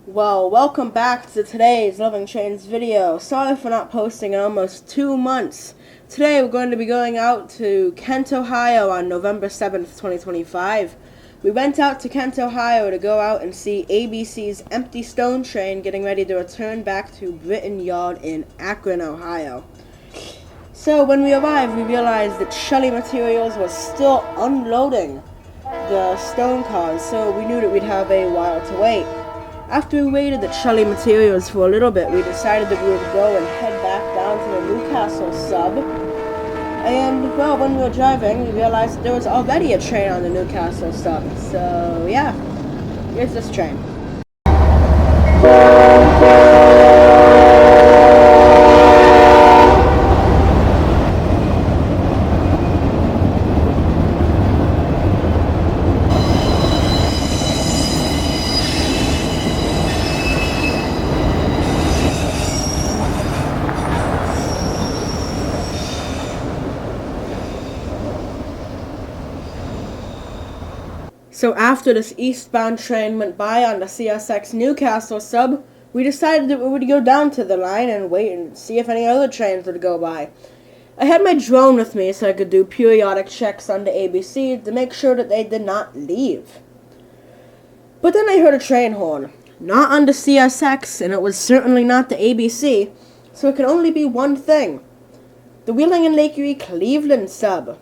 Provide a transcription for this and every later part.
Well, welcome back to today's Loving Trains video. Sorry for not posting in almost 2 months. Today we're going to be going out to Kent, Ohio on November 7th, 2025. We went out to Kent, Ohio to go out and see ABC's empty stone train getting ready to return back to Britton Yard in Akron, Ohio. So when we arrived, we realized that Shelley Materials was still unloading the stone cars, so we knew that we'd have a while to wait. After we waited at Shelley Materials for a little bit, we decided that we would go and head back down to the Newcastle sub. And, well, when we were driving, we realized that there was already a train on the Newcastle sub. So, yeah, here's this train. So after this eastbound train went by on the CSX Newcastle sub, we decided that we would go down to the line and wait and see if any other trains would go by. I had my drone with me so I could do periodic checks on the ABC to make sure that they did not leave. But then I heard a train horn. Not on the CSX, and it was certainly not the ABC, so it could only be one thing. The Wheeling and Lake Erie Cleveland sub,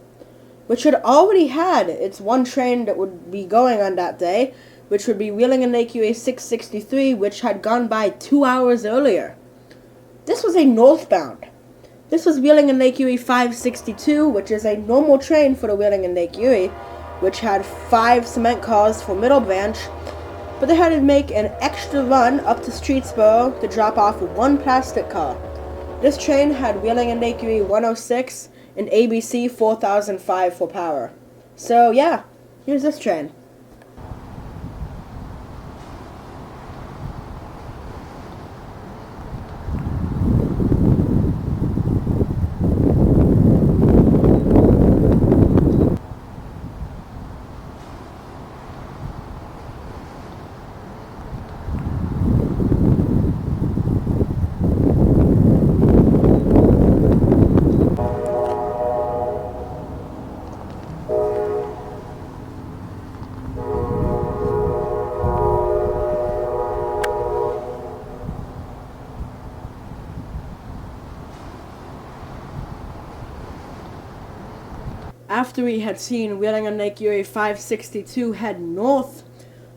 which had already had its one train that would be going on that day, which would be Wheeling and Lake Erie 663, which had gone by 2 hours earlier. This was a northbound. This was Wheeling and Lake Erie 562, which is a normal train for the Wheeling and Lake Erie, which had 5 cement cars for Middle Branch, but they had to make an extra run up to Streetsboro to drop off 1 plastic car. This train had Wheeling and Lake Erie 106, and ABC 4005 for power. So yeah, here's this train. After we had seen Wheeling and Lake Erie 562 head north,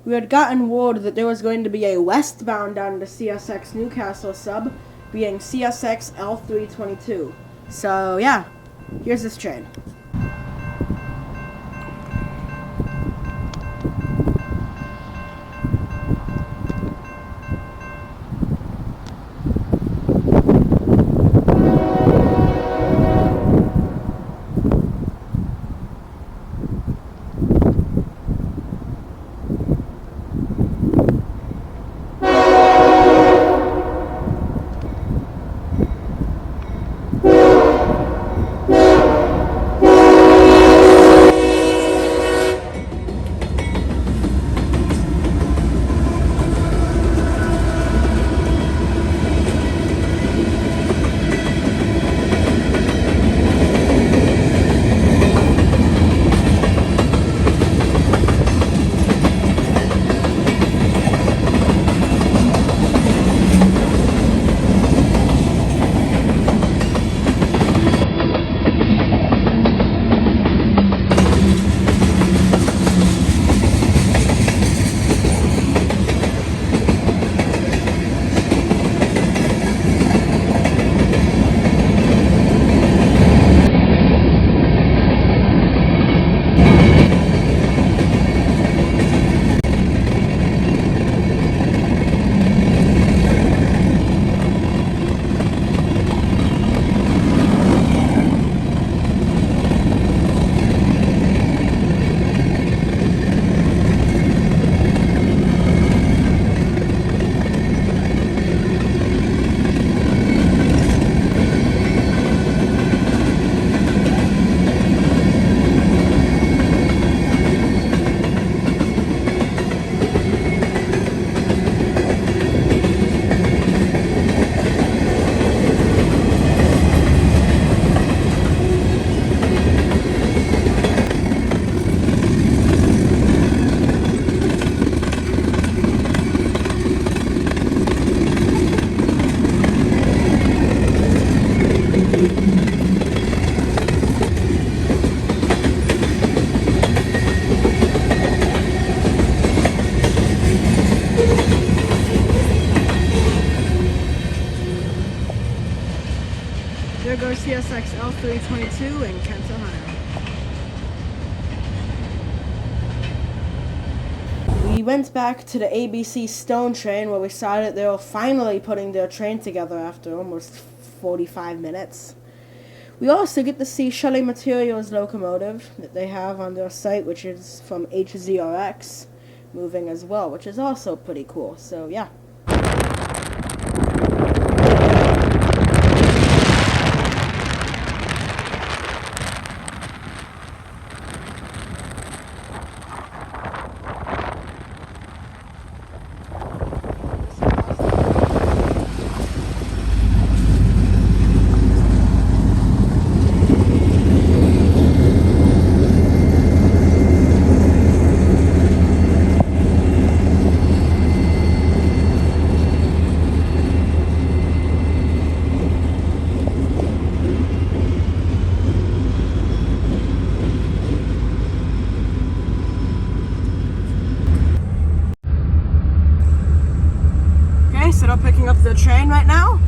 we had gotten word that there was going to be a westbound on the CSX Newcastle sub, being CSX L322. So yeah, here's this train. CSX L322 in Kent, Ohio. We went back to the ABC Stone train where we saw that they were finally putting their train together after almost 45 minutes. We also get to see Shelley Materials locomotive that they have on their site, which is from HZRX, moving as well, which is also pretty cool. So yeah. So they're picking up the train right now.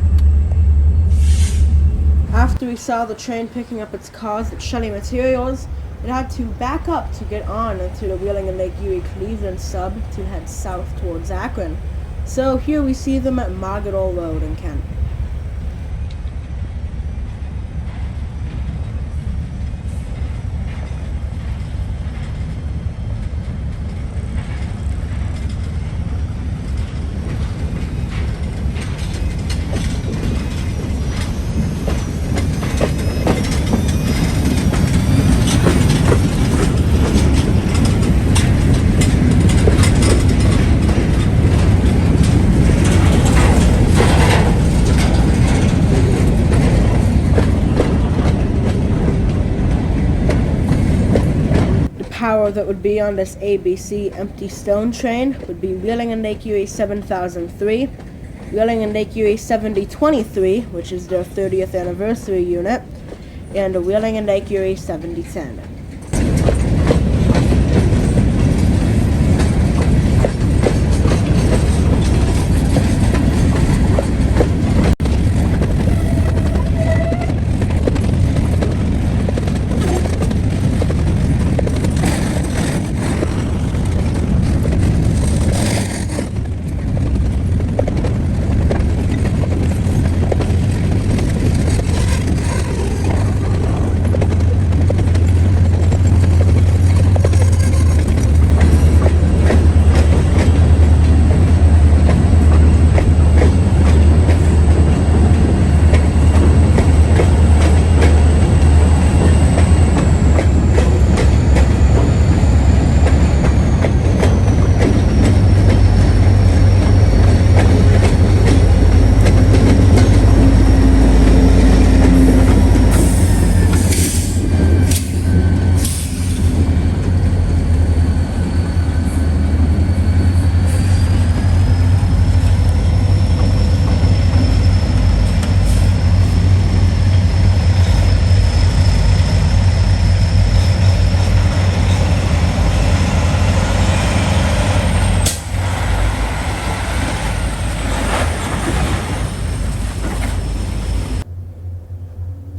After we saw the train picking up its cars at Shelley Materials, it had to back up to get on into the Wheeling and Lake Erie Cleveland sub to head south towards Akron. So here we see them at Mutable Road in Kent. Power that would be on this ABC empty stone train would be Wheeling and Lake Erie 7003, Wheeling and Lake Erie 7023, which is their 30th anniversary unit, and the Wheeling and Lake Erie 7010.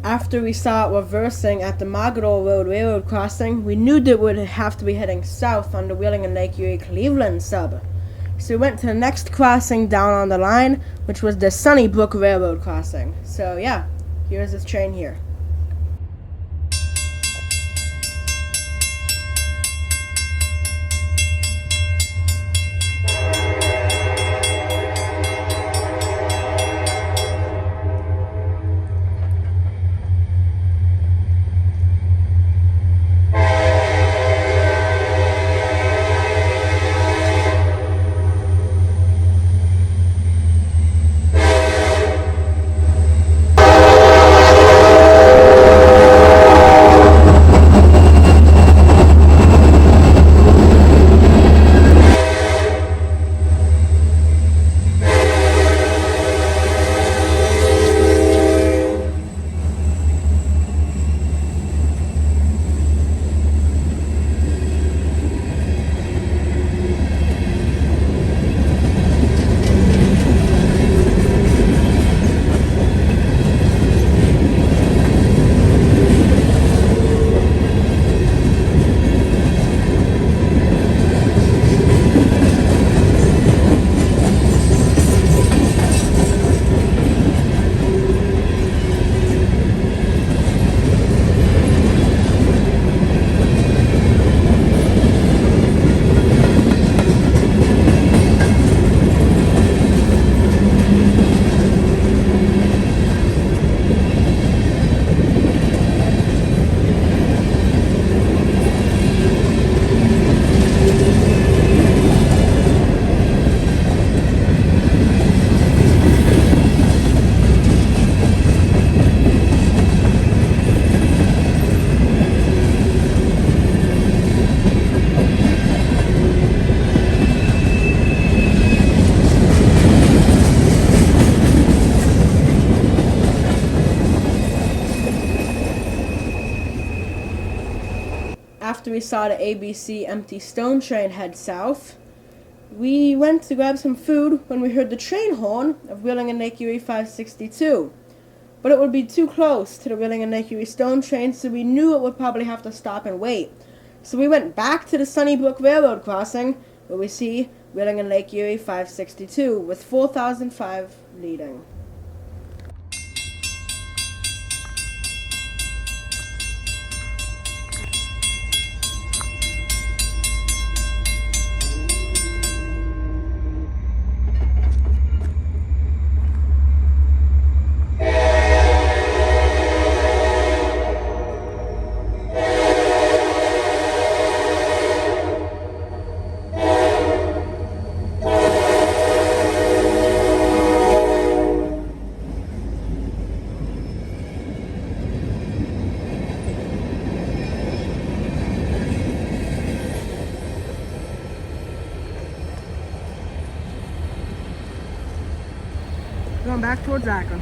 After we saw it reversing at the Mutable Road Railroad crossing, we knew that it would have to be heading south on the Wheeling and Lake Erie Cleveland sub. So we went to the next crossing down on the line, which was the Sunnybrook Railroad crossing. So yeah, here's this train here. we saw the ABC empty stone train head south, we went to grab some food when we heard the train horn of Wheeling and Lake Erie 562. But it would be too close to the Wheeling and Lake Erie stone train, so we knew it would probably have to stop and wait. So we went back to the Sunnybrook Railroad crossing, where we see Wheeling and Lake Erie 562 with 4005 leading. Going back towards Akron.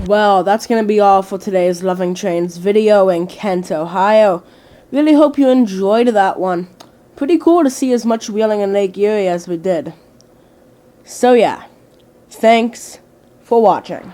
Well, that's going to be all for today's Loving Trains video in Kent, Ohio. Really hope you enjoyed that one. Pretty cool to see as much Wheeling and Lake Erie as we did. So yeah, thanks for watching.